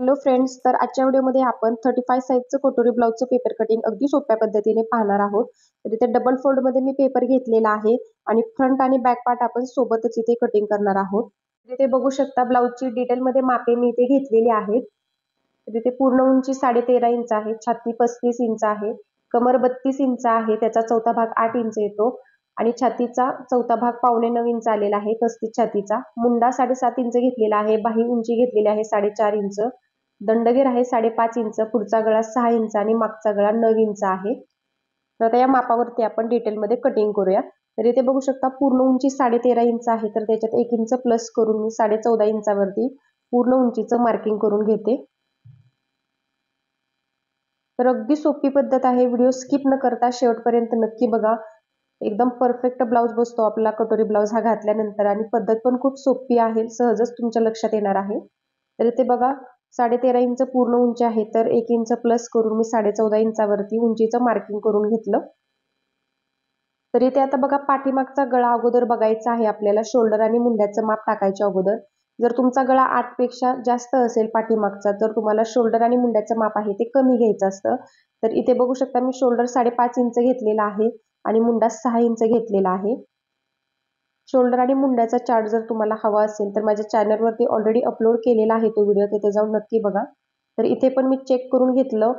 Hello friends, तर आजच्या व्हिडिओमध्ये आपण 35 साईजचं कटोरी ब्लाउजचं पेपर कटिंग अगदी सोप्या पद्धतीने पाहणार आहोत. तर इथे डबल फोल्डमध्ये मी पेपर घेतलेला आहे आणि फ्रंट आणि बॅक पार्ट आपण सोबतच इथे कटिंग करणार आहोत. इथे बघू शकता ब्लाउजची डिटेलमध्ये मापे मी इथे घेतलेली आहेत. तर इथे पूर्ण उंची 13.5 इंच आहे, छाती 35 इंच आहे, कमर 32 इंच आहे, त्याचा चौथा भाग 8 इंच येतो आणि छातीचा चौथा भाग 8.25 इंच आलेला आहे, 35 छातीचा. मुंडा 7.5 इंच घेतलेला आहे, बाही उंची घेतलेली आहे 4.5 इंच, दंडगेर आहे 5.5 इंच, पुढचा गळा 6 इंच आणि मागचा गळा 9 इंच आहे. तर आता या मापावरती आपण डिटेलमध्ये कटिंग करूया. तर इथे बघू शकता पूर्ण उंची 13.5 इंच आहे, तर त्याच्यात 1 इंच प्लस करून मी 14.5 इंचावरती पूर्ण उंचीचं मार्किंग करून घेते. तर अगदी सोपी पद्धत आहे, व्हिडिओ स्किप न करता शेवटपर्यंत नक्की बघा. एकदम परफेक्ट ब्लाउज बसतो आपला कटोरी ब्लाउज हा घातल्यानंतर आणि पद्धत पण खूप सोपी आहे, सहजच तुमच्या लक्षात येणार आहे. तर इथे बघा 13.5 इंच पूर्ण उंची आहे, तर 1 इंच प्लस करून मी 14.5 इंचावरती उंचीचं मार्किंग करून घेतलं. तर इथे आता बघा पाठीमागचा गळा अगोदर बघायचा आहे आपल्याला, शोल्डर आणि मुंड्याचं माप टाकायच्या अगोदर. जर तुमचा गळा 8 पेक्षा जास्त असेल पाठीमागचा, तर तुम्हाला शोल्डर आणि मुंड्याचं माप आहे ते कमी घ्यायचं असतं. तर इथे बघू शकता मी शोल्डर 5.5 इंच घेतलेला आहे आणि मुंडा 6 इंच घेतलेला आहे. शोल्डर आणि मुंड्याचा चार्ट जर तुम्हाला हवा असेल तर माझ्या चॅनलवरती ऑलरेडी अपलोड केलेला आहे तो व्हिडिओ, तिथे जाऊन नक्की बघा. तर इथे पण मी चेक करून घेतलं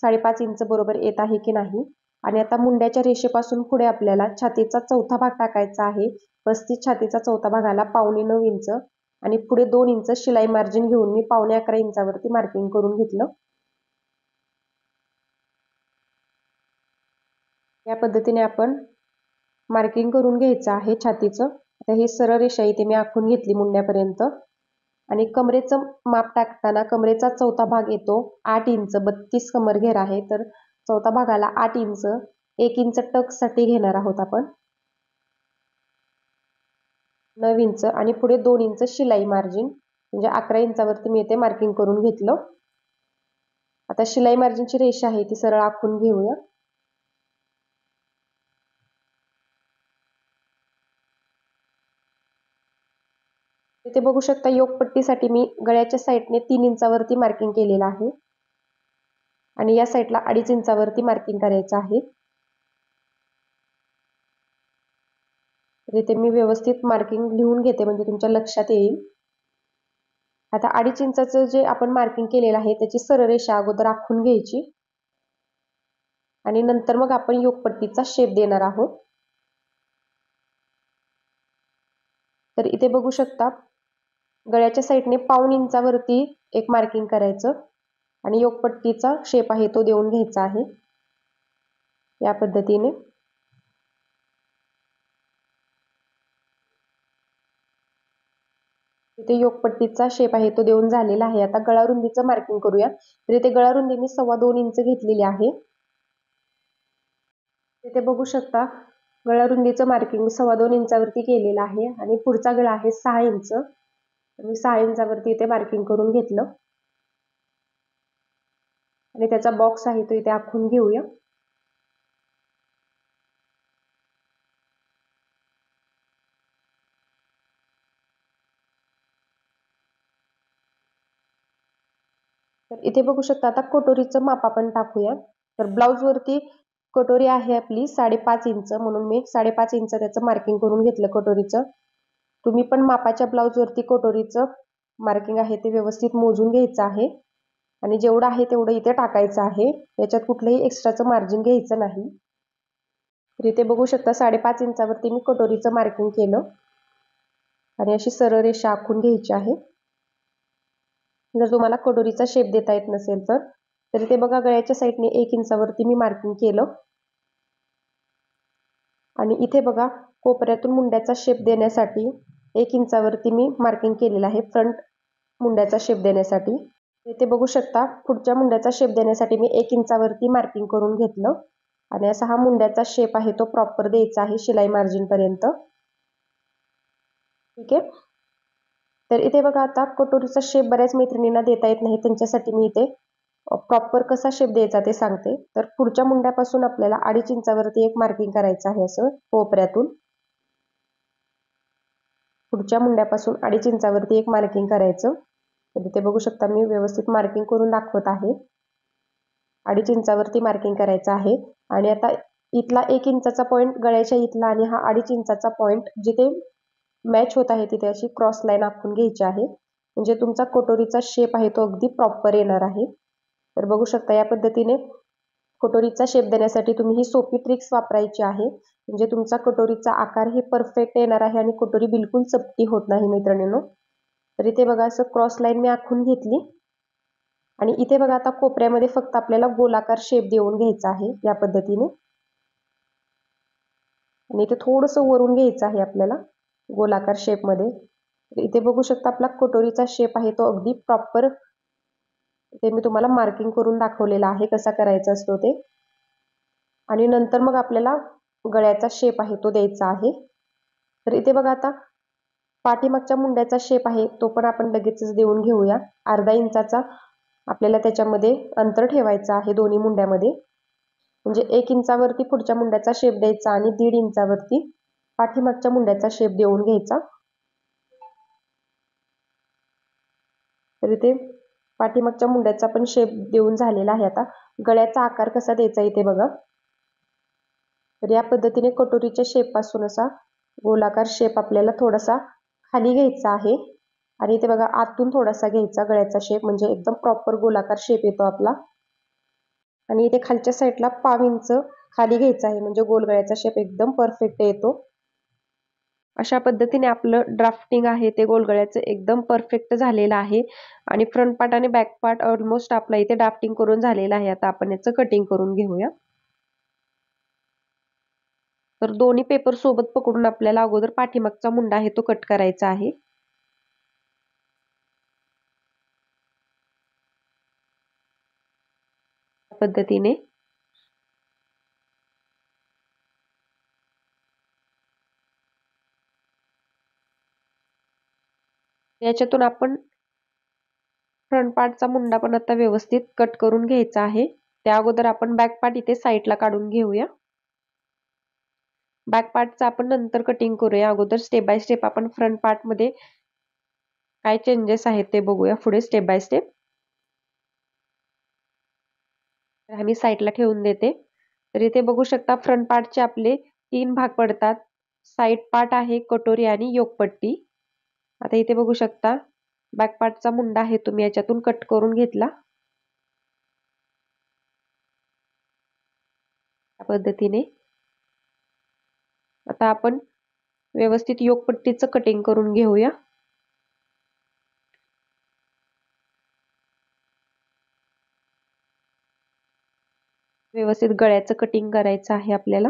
5.5 इंच बरोबर येत आहे की नाही. आणि आता मुंड्याच्या रेषेपासून पुढे आपल्याला छातीचा चौथा भाग टाकायचा आहे. 35 छातीचा चौथा भाग आला 8.25 इंच आणि पुढे 2 इंच शिलाई मार्जिन घेऊन मी 11.25 इंचावरती मार्किंग करून घेतलं. या पद्धतीने आपण मार्किंग करून घ्यायचं आहे छातीचं. आता ही सरळ रेषा इथे मी आखून घेतली मुंड्यापर्यंत. आणि कमरेचं माप टाकताना कमरेचा चौथा भाग येतो 8 इंच, 32 कमर घेर आहे, तर चौथा भागाला 8 इंच, 1 इंच टक्ससाठी घेणार आहोत आपण, 9 इंच आणि पुढे 2 इंच शिलाई मार्जिन, म्हणजे 11 इंचावरती मी इथे मार्किंग करून घेतलं. आता शिलाई मार्जिनची रेषा आहे ती सरळ आखून घेऊया. इथे बघू शकता योगपट्टीसाठी मी गळ्याच्या साईडने 3 इंचावरती मार्किंग केलेलं आहे आणि या साईडला 2.5 इंचावरती मार्किंग करायचं आहे. तर इथे मी व्यवस्थित मार्किंग लिहून घेते म्हणजे तुमच्या लक्षात येईल. आता 2.5 इंचाचं जे आपण मार्किंग केलेलं आहे त्याची सरळ रेषा अगोदर आखून घ्यायची आणि नंतर मग आपण योगपट्टीचा शेप देणार आहोत. तर इथे बघू शकता गळ्याच्या साईडने 1.5 इंचावरती एक मार्किंग करायचं आणि योगपट्टीचा शेप आहे तो देऊन घ्यायचा आहे या पद्धतीने. इथे योगपट्टीचा शेप आहे तो देऊन झालेला आहे. आता गळा रुंदीचं मार्किंग करूया. तर इथे गळा रुंदी मी 2.25 इंच घेतलेली आहे. इथे बघू शकता गळा रुंदीचं मार्किंग मी 2.25 इंचावरती केलेलं आहे आणि पुढचा गळा आहे 6 इंच, तर मी 6 इंचावरती इथे मार्किंग करून घेतलं आणि त्याचा बॉक्स आहे तो इथे आखून घेऊया. तर इथे बघू शकता आता कटोरीचं माप आपण टाकूया. तर ब्लाउज वरती कटोरी आहे आपली 5.5 इंच, म्हणून मी 5.5 इंच त्याचं मार्किंग करून घेतलं कटोरीचं. तुम्ही पण मापाच्या ब्लाउज वरती कटोरीचं मार्किंग आहे ते व्यवस्थित मोजून घ्यायचं आहे आणि जेवढं आहे तेवढं इथे टाकायचं आहे. याच्यात कुठलंही एक्स्ट्राचं मार्जिन घ्यायचं नाही. तर इथे बघू शकता 5.5 इंचावरती मी कटोरीचं मार्किंग केलं आणि अशी सरळ रेषा आखून घ्यायची आहे. जर तुम्हाला कटोरीचा शेप देता येत नसेल तर इथे बघा गळ्याच्या साईडने 1 इंचावरती मी मार्किंग केलं आणि इथे बघा कोपऱ्यातून मुंड्याचा शेप देण्यासाठी 1 इंचावरती मी मार्किंग केलेलं आहे फ्रंट मुंड्याचा शेप देण्यासाठी. इथे बघू शकता पुढच्या मुंड्याचा शेप देण्यासाठी मी 1 इंचावरती मार्किंग करून घेतलं आणि असा हा मुंड्याचा शेप आहे तो प्रॉपर द्यायचा आहे शिलाई मार्जिन पर्यंत. ठीक आहे. तर इथे बघा आता कटोरीचा शेप बऱ्याच मैत्रिणींना देता येत नाही, त्यांच्यासाठी मी इथे प्रॉपर कसा शेप द्यायचा ते सांगते. तर पुढच्या मुंड्यापासून आपल्याला 2.5 इंचावरती एक मार्किंग करायचं आहे असं कोपऱ्यातून. पुढच्या मुंड्यापासून 2.5 इंचावरती एक मार्किंग करायचं तर इथे बघू शकता मी व्यवस्थित मार्किंग करून दाखवत आहे. 2.5 इंचावरती मार्किंग करायचं आहे. आणि आता इथला 1 इंचाचा पॉईंट गळ्याच्या इथला आणि हा 2.5 इंचाचा पॉईंट जिथे मॅच होत आहे तिथे अशी क्रॉस लाईन आखून घ्यायची आहे. म्हणजे तुमचा कटोरीचा शेप आहे तो अगदी प्रॉपर येणार आहे. तर बघू शकता या पद्धतीने कटोरीचा शेप देण्यासाठी तुम्ही ही सोपी ट्रिक्स वापरायची आहे. म्हणजे तुमचा कटोरीचा आकार हे परफेक्ट येणार आहे आणि कटोरी बिलकुल चपटी होत नाही मैत्रिणींनो. तर इथे बघा असं क्रॉस लाईन मी आखून घेतली आणि इथे बघा आता कोपऱ्यामध्ये फक्त आपल्याला गोलाकार शेप देऊन घ्यायचा आहे या पद्धतीने. आणि इथे थोडंसं वरून घ्यायचं आहे आपल्याला गोलाकार शेपमध्ये. इथे बघू शकता आपला कटोरीचा शेप आहे तो अगदी प्रॉपर ते मी तुम्हाला मार्किंग करून दाखवलेला आहे कसा करायचा असतो ते. आणि नंतर मग आपल्याला गळ्याचा शेप आहे तो द्यायचा आहे. तर इथे बघा आता पाठीमागच्या मुंड्याचा शेप आहे तो पण आपण लगेचच देऊन घेऊया. 1/2 इंचाचा आपल्याला त्याच्यामध्ये अंतर ठेवायचं आहे दोन्ही मुंड्यामध्ये. म्हणजे 1 इंचावरती पुढच्या मुंड्याचा शेप द्यायचा आणि 1.5 इंचावरती पाठीमागच्या मुंड्याचा शेप देऊन घ्यायचा. तर इथे पाठीमागच्या मुंड्याचा पण शेप देऊन झालेला आहे. आता गळ्याचा आकार कसा द्यायचा इथे बघा. तर या पद्धतीने कटोरीच्या शेप पासून असा गोलाकार शेप आपल्याला थोडासा खाली घ्यायचा आहे आणि इथे बघा आतून थोडासा घ्यायचा गळ्याचा शेप म्हणजे एकदम प्रॉपर गोलाकार शेप येतो आपला. आणि इथे खालच्या साईडला 1/2 इंच खाली घ्यायचा आहे म्हणजे गोल गळ्याचा शेप एकदम परफेक्ट येतो. अशा पद्धतीने आपलं ड्राफ्टिंग आहे ते गोलगळ्याचं एकदम परफेक्ट झालेलं आहे. आणि फ्रंट पार्ट आणि बॅक पार्ट ऑलमोस्ट आपला इथे ड्राफ्टिंग करून झालेलं आहे. आता आपण याचं कटिंग करून घेऊया. तर दोन्ही पेपर सोबत पकडून आपल्याला अगोदर पाठीमागचा मुंडा आहे तो कट करायचा आहे. पद्धतीने याच्यातून आपण फ्रंट पार्टचा मुंडा पण आता व्यवस्थित कट करून घ्यायचा आहे. त्या अगोदर आपण बॅक पार्ट इथे साईडला काढून घेऊया. बॅक पार्टचा आपण नंतर कटिंग करूया. अगोदर स्टेप बाय स्टेप आपण फ्रंट पार्ट मध्ये काय चेंजेस आहेत ते बघूया पुढे स्टेप बाय स्टेप. मी साईडला ठेवून देते. तर इथे बघू शकता फ्रंट पार्टचे आपले 3 भाग पडतात. साईड पार्ट आहे, कटोरी आणि योकपट्टी. आता इथे बघू शकता बॅक पार्टचा मुंडा आहे तुम्ही याच्यातून कट करून घेतला. या पद्धतीने आता आपण व्यवस्थित योकपट्टीचं कटिंग करून घेऊया. व्यवस्थित गळ्याचं कटिंग करायचं आहे आपल्याला.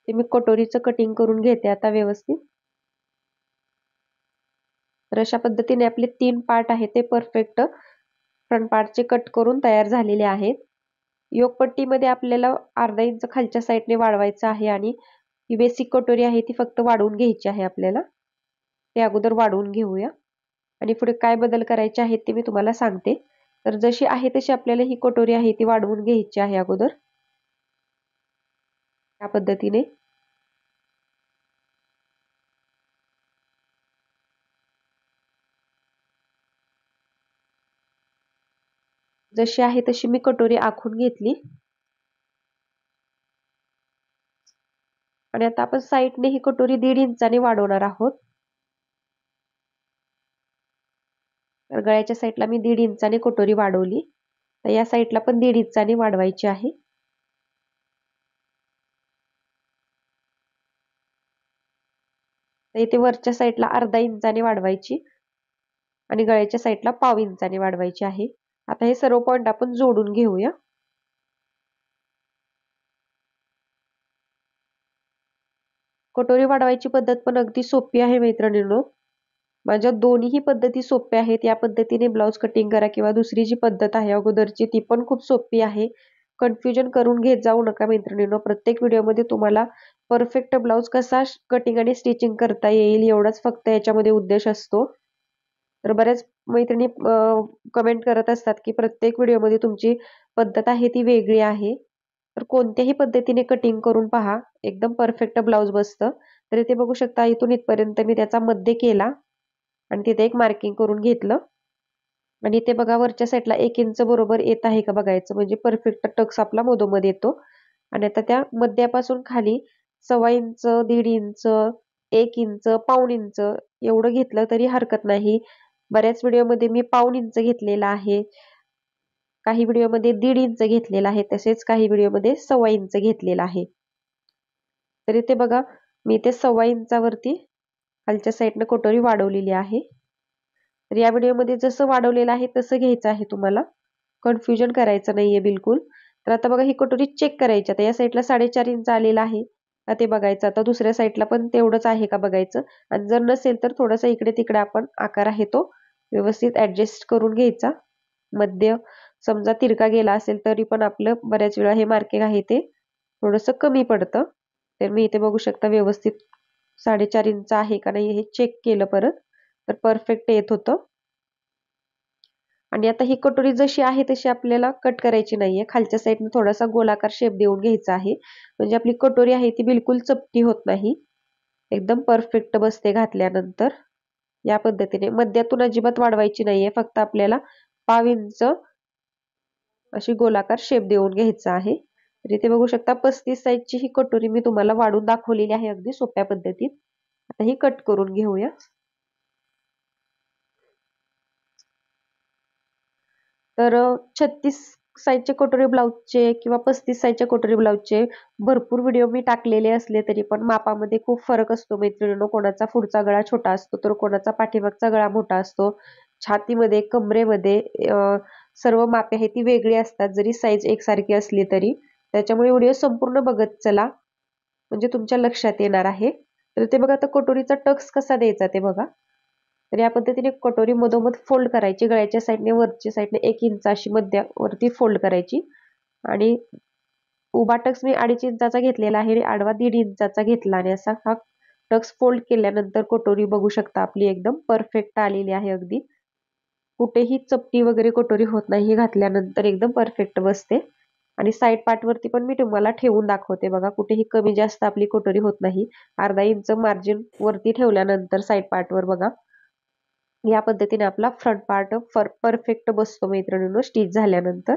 ते मी कटोरीचं कटिंग करून घेते आता व्यवस्थित. तर अशा पद्धतीने आपले 3 पार्ट आहेत ते परफेक्ट फ्रंट पार्टचे कट करून तयार झालेले आहेत. योकपट्टीमध्ये आपल्याला 1/2 इंच खालच्या साईडने वाढवायचं आहे आणि ही बेसिक कटोरी आहे ती फक्त वाढवून घ्यायची आहे आपल्याला. ते अगोदर वाढवून घेऊया आणि पुढे काय बदल करायचे आहेत ते मी तुम्हाला सांगते. तर जशी आहे तशी आपल्याला ही कटोरी आहे ती वाढवून घ्यायची आहे अगोदर. या पद्धतीने जशी आहे तशी मी कटोरी आखून घेतली. आणि आता आपण साईडने ही कटोरी 1.5 इंचाने वाढवणार आहोत. तर गळ्याच्या साईडला मी 1.5 इंचाने कटोरी वाढवली. तर या साईडला पण 1.5 इंचाने वाढवायची आहे. तर इथे वरच्या साईडला 1/2 इंचाने वाढवायची आणि गळ्याच्या साईडला 1/2 इंचाने वाढवायची आहे. आता हे सर्व पॉइंट आपण जोडून घेऊया. कटोरी वाढवायची पद्धत पण अगदी सोपी आहे मैत्रिणींनो. माझ्या दोन्ही पद्धती सोप्या आहेत. या पद्धतीने ब्लाउज कटिंग करा किंवा दुसरी जी पद्धत आहे अगोदरची ती पण खूप सोपी आहे. कन्फ्युजन करून घेत जाऊ नका मैत्रिणींनो. प्रत्येक व्हिडिओमध्ये तुम्हाला परफेक्ट ब्लाउज कसा कटिंग आणि स्टिचिंग करता येईल एवढाच फक्त याच्यामध्ये उद्देश असतो. तर बऱ्याच मैत्रिणी कमेंट करत असतात की प्रत्येक व्हिडिओमध्ये तुमची पद्धत आहे ती वेगळी आहे. तर कोणत्याही पद्धतीने कटिंग करून पहा, एकदम परफेक्ट ब्लाउज बसतं. तर इथे बघू शकता इथून इथपर्यंत मी त्याचा मध्य केला आणि तिथे एक मार्किंग करून घेतलं. आणि इथे बघा वरच्या साईडला 1 इंच बरोबर येत आहे का बघायचं, म्हणजे परफेक्ट टक्स आपला मधोमध येतो. आणि आता त्या मध्यापासून खाली 1.25 इंच, 1.5 इंच, 1 इंच, पाऊण इंच एवढं घेतलं तरी हरकत नाही. बऱ्याच व्हिडिओमध्ये मी पाऊण इंच घेतलेला आहे. काही व्हिडिओमध्ये 1.5 इंच घेतलेला आहे. तसेच काही व्हिडिओमध्ये 1.25 इंच घेतलेला आहे. तर इथे बघा मी इथे 1.25 इंचावरती खालच्या साईडने कटोरी वाढवलेली आहे. तर या व्हिडिओमध्ये जसं वाढवलेलं आहे तसं घ्यायचं आहे तुम्हाला. कन्फ्युजन करायचं नाहीये बिलकुल. तर आता बघा ही कटोरी चेक करायची. आता या साईडला 4.5 इंच आलेलं आहे. आता ते बघायचं. आता दुसऱ्या साईडला पण तेवढंच आहे का बघायचं. आणि जर नसेल तर थोडासा इकडे-तिकडे आपण आकार आहे तो व्यवस्थित ॲडजस्ट करून घ्यायचा. मध्य समजा तिरका गेला असेल तरी पण आपलं बऱ्याच वेळा हे मार्किंग आहे ते थोडंसं कमी पडतं. तर मी इथे बघू शकता व्यवस्थित 4.5 इंच आहे का नाही हे चेक केलं परत. तर परफेक्ट येत होतं. आणि आता ही कटोरी जशी आहे तशी आपल्याला कट करायची नाहीये. खालच्या साईडने थोडासा गोलाकार शेप देऊन घ्यायचा आहे. म्हणजे आपली कटोरी आहे ती बिलकुल चपटी होत नाही. एकदम परफेक्ट बसते घातल्यानंतर. या पद्धतीने मध्यातून अजिबात वाढवायची नाहीये. फक्त आपल्याला 1/2 इंच अशी गोलाकार शेप देऊन घ्यायचा आहे. तर इथे बघू शकता 35 साईजची ही कटोरी मी तुम्हाला वाढून दाखवलेली आहे अगदी सोप्या पद्धतीत. आता ही कट करून घेऊया. तर 36 साईजचे कटोरी ब्लाउजचे किंवा 35 साईजच्या कटोरी ब्लाउजचे भरपूर व्हिडिओ मी टाकलेले असले तरी पण मापामध्ये खूप फरक असतो मैत्रिणींनो. कोणाचा पुढचा गळा छोटा असतो तर कोणाचा पाठीमागचा गळा मोठा असतो. छातीमध्ये, कमरेमध्ये सर्व मापे आहेत ती वेगळी असतात जरी साईज एकसारखी असली तरी. त्याच्यामुळे व्हिडिओ संपूर्ण बघत चला म्हणजे तुमच्या लक्षात येणार आहे. तर ते बघा आता कटोरीचा टक्स कसा द्यायचा ते बघा. तर या पद्धतीने कटोरी मधोमध फोल्ड करायची. गळ्याच्या साईडने वरच्या साईडने 1 इंच अशी मध्यावरती फोल्ड करायची. आणि उभा टक्स मी 2.5 इंचाचा घेतलेला आहे आणि आडवा 1.5 इंचाचा घेतला आणि असा हा टक्स फोल्ड केल्यानंतर कटोरी बघू शकता आपली एकदम परफेक्ट आलेली आहे अगदी. कुठेही चपटी वगैरे कटोरी होत नाही. हे घातल्यानंतर एकदम परफेक्ट बसते. आणि साईड पार्टवरती पण मी तुम्हाला ठेवून दाखवते बघा. कुठेही कमी जास्त आपली कटोरी होत नाही. अर्धा इंच मार्जिन वरती ठेवल्यानंतर साईड पार्टवर बघा. या पद्धतीने आपला फ्रंट पार्ट परफेक्ट बसतो मैत्रिणींनो स्टिच झाल्यानंतर.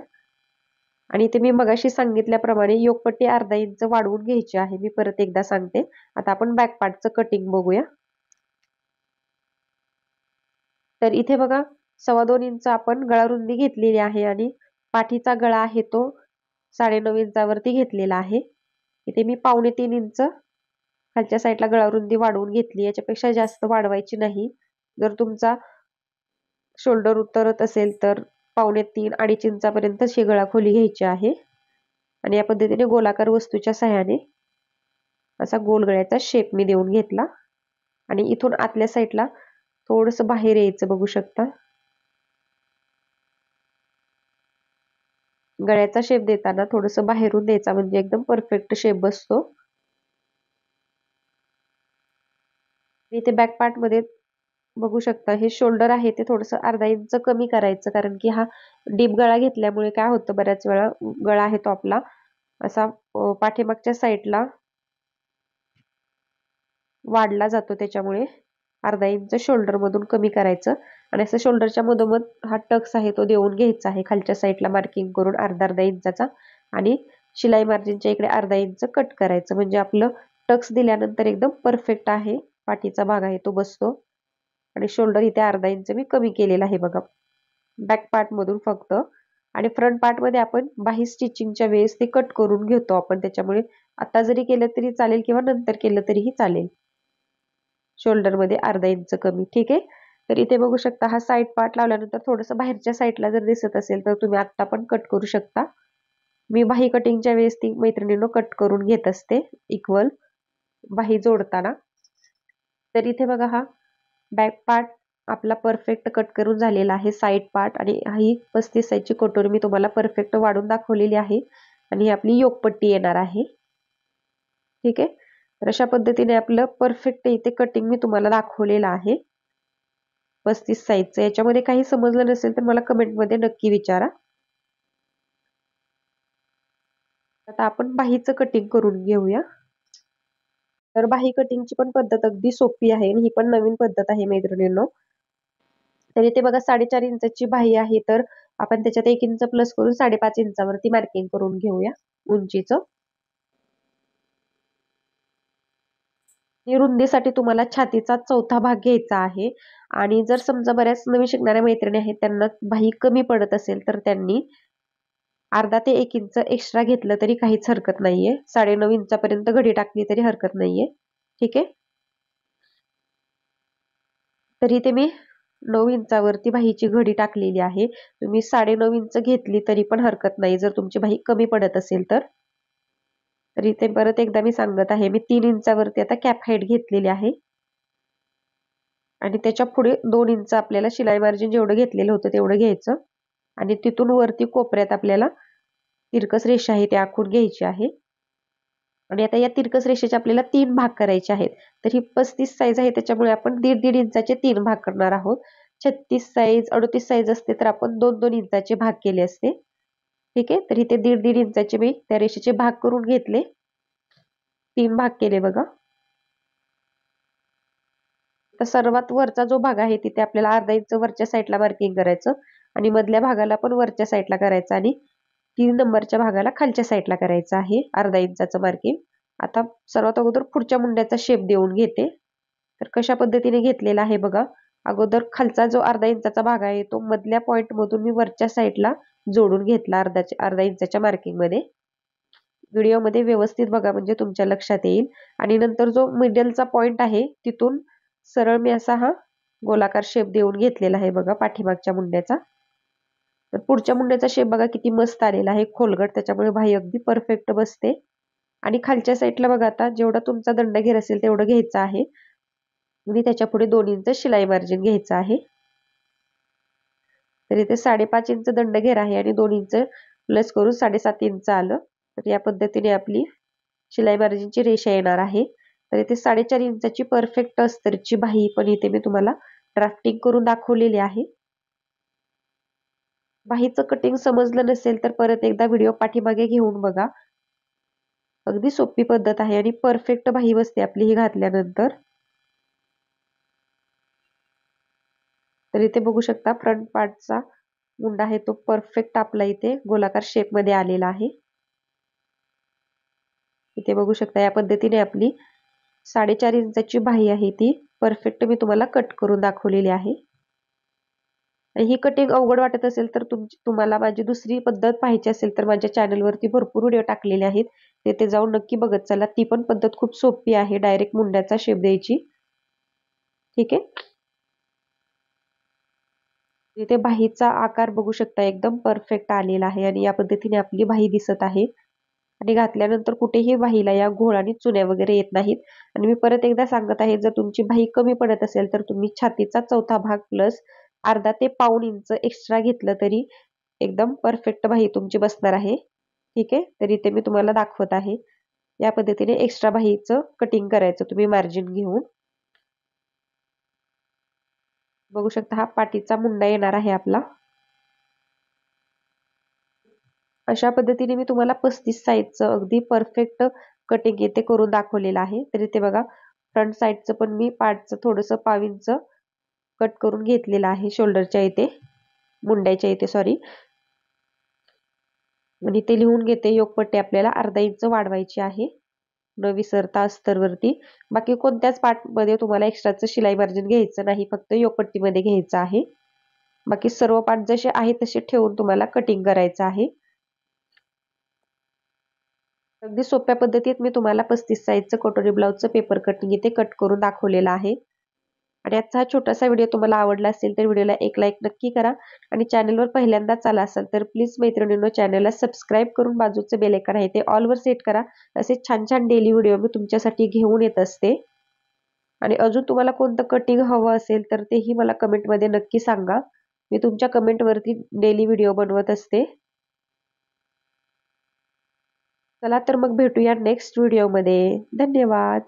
आणि इथे मी मगाशी सांगितल्याप्रमाणे योगपट्टी अर्धा इंच वाढवून घ्यायची आहे. मी परत एकदा सांगते. आता आपण बॅक पार्टचं कटिंग बघूया. तर इथे बघा 2.25 इंच आपण गळा रुंदी घेतलेली आहे आणि पाठीचा गळा आहे तो 9.5 इंचावरती घेतलेला आहे. इथे मी 2.25 इंच खालच्या साईडला गळा रुंदी वाढवून घेतली. याच्यापेक्षा जास्त वाढवायची नाही. जर तुमचा शोल्डर उतरत असेल तर 2.25 2.5 इंचापर्यंत ही गळा खोली घ्यायची आहे. आणि या पद्धतीने गोलाकार वस्तूच्या सहाय्याने असा गोल गळ्याचा शेप मी देऊन घेतला. आणि इथून आतल्या साईडला थोडंसं बाहेर यायचं बघू शकता. गळ्याचा शेप देताना थोडंसं बाहेरून द्यायचा म्हणजे एकदम परफेक्ट शेप बसतो. इथे बॅक पार्ट मध्ये बघू शकता हे शोल्डर आहे ते थोडंसं अर्धा इंच कमी करायचं कारण की हा डीप गळा घेतल्यामुळे काय होतं बऱ्याच वेळा गळा आहे तो आपला असा पाठीमागच्या साईडला वाढला जातो. त्याच्यामुळे अर्धा इंच शोल्डर मधून कमी करायचं आणि असं शोल्डरच्या मधोमध हा टक्स आहे तो देऊन घ्यायचा आहे खालच्या साईडला मार्किंग करून अर्धा इंचाचा. आणि शिलाई मार्जिनच्या इकडे अर्धा इंच कट करायचं म्हणजे आपलं टक्स दिल्यानंतर एकदम परफेक्ट आहे. पाठीचा भाग आहे तो बसतो. आणि शोल्डर इथे अर्धा इंच मी कमी केलेला आहे बघा बॅक पार्ट मधून फक्त. आणि फ्रंट पार्ट मध्ये आपण बाही स्टिचिंगच्या वेळेस ते कट करून घेतो आपण. त्याच्यामुळे आता जरी केलं तरी चालेल किंवा नंतर केलं तरीही चालेल. शोल्डर मध्ये अर्धा इंच कमी. ठीक आहे. तर इथे बघू शकता हा साईड पार्ट लावल्यानंतर थोडंसं बाहेरच्या साईडला जर दिसत असेल तर तुम्ही आता पण कट करू शकता. मी बाही कटिंगच्या वेळेस ती मैत्रिणींनो कट करून घेत असते इक्वल बाही जोडताना. तर इथे बघा हा बॅक पार्ट आपला परफेक्ट कट करून झालेला आहे. साईड पार्ट आणि ही 35 साईजची कटोरी मी तुम्हाला परफेक्ट वाढून दाखवलेली आहे. आणि ही आपली योगपट्टी येणार आहे. ठीक आहे. तर अशा पद्धतीने आपलं परफेक्ट इथे कटिंग मी तुम्हाला दाखवलेलं आहे 35 साईजचं. याच्यामध्ये काही समजलं नसेल तर मला कमेंटमध्ये नक्की विचारा. आता आपण बाहीचं कटिंग करून घेऊया. तर बाही कटिंगची पण पद्धत अगदी सोपी आहे आणि ही पण नवीन पद्धत आहे मैत्रिणींनो. तर इथे बघा 4.5 इंचाची बाही आहे, तर आपण त्याच्यात 1 इंच प्लस करून 5.5 इंचावरती मार्किंग करून घेऊया उंचीचं. आणि रुंदीसाठी तुम्हाला छातीचा चौथा भाग घ्यायचा आहे. आणि जर समजा बऱ्याच नवीन शिकणाऱ्या मैत्रिणी आहेत त्यांना बाही कमी पडत असेल तर त्यांनी अर्धा ते 1 इंच एक्स्ट्रा घेतलं तरी काहीच हरकत नाहीये. 9.5 इंचापर्यंत घडी टाकली तरी हरकत नाहीये. ठीक आहे. तर इथे मी 9 इंचावरती बाहीची घडी टाकलेली आहे. तुम्ही 9.5 इंच घेतली तरी पण हरकत नाही जर तुमची बाही कमी पडत असेल तर. तर इथे परत एकदा मी सांगत आहे, मी 3 इंचावरती आता कॅप हाईट घेतलेली आहे. आणि त्याच्या पुढे 2 इंच आपल्याला शिलाई मार्जिन जेवढं घेतलेलं होतं तेवढं घ्यायचं. आणि तिथून वरती कोपऱ्यात आपल्याला तिरकस रेषा आहे ती आखून घ्यायची आहे. आणि आता या तिरकस रेषेचे आपल्याला 3 भाग करायचे आहेत. तर ही 35 साईज आहे त्याच्यामुळे आपण 1.5 इंचाचे 3 भाग करणार आहोत. 36 साईज 38 साईज असते तर आपण 2-2 इंचाचे भाग केले असते. ठीक आहे. तर इथे 1.5 इंचाचे मी त्या रेषेचे भाग करून घेतले. 3 भाग केले बघा. तर सर्वात वरचा जो भाग आहे तिथे आपल्याला अर्धा इंच वरच्या साईडला मार्किंग करायचं आणि मधल्या भागाला पण वरच्या साईडला करायचं आणि 3 नंबरच्या भागाला खालच्या साईडला करायचं आहे अर्धा इंचाचं मार्किंग. आता सर्वात अगोदर पुढच्या मुंड्याचा शेप देऊन घेते. तर कशा पद्धतीने घेतलेला आहे बघा. अगोदर खालचा जो अर्धा इंचाचा भाग आहे तो मधल्या पॉइंट मधून मी वरच्या साईडला जोडून घेतला अर्धा इंचाच्या मार्किंग मध्ये. व्हिडिओमध्ये व्यवस्थित बघा म्हणजे तुमच्या लक्षात येईल. आणि नंतर जो मिडलचा पॉइंट आहे तिथून सरळ मी असा हा गोलाकार शेप देऊन घेतलेला आहे बघा पाठीमागच्या मुंड्याचा. तर पुढच्या मुंड्याचा शेप बघा किती मस्त आलेला आहे खोलगट, त्याच्यामुळे बाही अगदी परफेक्ट बसते. आणि खालच्या साईडला बघा आता जेवढा तुमचा दंडघेर असेल तेवढं घ्यायचं आहे आणि त्याच्या पुढे 2 इंच शिलाई मार्जिन घ्यायचं आहे. तर इथे 5.5 इंच दंडघेर आहे आणि 2 इंच प्लस करून 7.5 इंच आलं. तर या पद्धतीने आपली शिलाई मार्जिनची रेषा येणार आहे. तर इथे 4.5 इंचाची परफेक्ट अस्तरची बाही पण इथे मी तुम्हाला ड्राफ्टिंग करून दाखवलेली आहे. बाहीचं कटिंग समजलं नसेल तर परत एकदा व्हिडिओ पाठीमागे घेऊन बघा. अगदी सोपी पद्धत आहे आणि परफेक्ट बाही बसते आपली ही घातल्यानंतर. तर इथे बघू शकता फ्रंट पार्टचा मुंडा आहे तो परफेक्ट आपला इथे गोलाकार शेप मध्ये आलेला आहे. इथे बघू शकता या पद्धतीने आपली 4.5 इंचाची बाही आहे ती परफेक्ट मी तुम्हाला कट करून दाखवलेली आहे. आणि ही कटिंग अवघड वाटत असेल तर तुम्हाला माझी दुसरी पद्धत पाहायची असेल तर माझ्या चॅनलवरती भरपूर व्हिडिओ टाकलेले आहेत, तेथे जाऊन नक्की बघत चला. ती पण पद्धत खूप सोपी आहे डायरेक्ट मुंड्याचा शेप द्यायची. ठीक आहे. इथे बाहीचा आकार बघू शकता एकदम परफेक्ट आलेला आहे आणि या पद्धतीने आपली बाही दिसत आहे. आणि घातल्यानंतर कुठेही बाहीला या घोळ आणि चुन्या वगैरे येत नाहीत. आणि मी परत एकदा सांगत आहे जर तुमची बाही कमी पडत असेल तर तुम्ही छातीचा चौथा भाग प्लस अर्धा ते पाऊण इंच एक्स्ट्रा घेतलं तरी एकदम परफेक्ट बाही तुमची बसणार आहे. ठीक आहे. तर इथे मी तुम्हाला दाखवत आहे या पद्धतीने एक्स्ट्रा बाहीचं कटिंग करायचं तुम्ही मार्जिन घेऊन. बघू शकता हा पाठीचा मुंडा येणार आहे आपला. अशा पद्धतीने मी तुम्हाला 35 साईजचं अगदी परफेक्ट कटिंग इथे करून दाखवलेलं आहे. तर इथे बघा फ्रंट साईडचं पण मी पार्टचं थोडंसं पाव इंच कट करून घेतलेलं आहे शोल्डरच्या इथे, मुंड्याच्या इथे सॉरी. आणि ते लिहून घेते योगपट्टी आपल्याला अर्धा इंच वाढवायची आहे न विसरता अस्तरवरती. बाकी कोणत्याच पार्टमध्ये तुम्हाला एक्स्ट्राचं शिलाई मार्जिन घ्यायचं नाही, फक्त योगपट्टीमध्ये घ्यायचं आहे. बाकी सर्व पार्ट जसे आहे तसे ठेवून तुम्हाला कटिंग करायचं आहे. अगदी सोप्या पद्धतीत मी तुम्हाला 35 साईजचं कटोरी ब्लाउजचं पेपर कटिंग इथे कट करून दाखवलेलं आहे. आणि आजचा हा छोटासा व्हिडिओ तुम्हाला आवडला असेल तर व्हिडिओला एक लाईक नक्की करा. आणि चॅनलवर पहिल्यांदाच आला असाल तर प्लीज मैत्रिणींनो चॅनलला सबस्क्राईब करून बाजूचे बेल आयकॉन आहे ते ऑलवर सेट करा. असे छान छान डेली व्हिडिओ मी तुमच्यासाठी घेऊन येत असते. आणि अजून तुम्हाला कोणतं कटिंग हवं असेल तर तेही मला कमेंटमध्ये नक्की सांगा. मी तुमच्या कमेंटवरती डेली व्हिडिओ बनवत असते. चला तर मग भेटूया नेक्स्ट व्हिडिओमध्ये. धन्यवाद.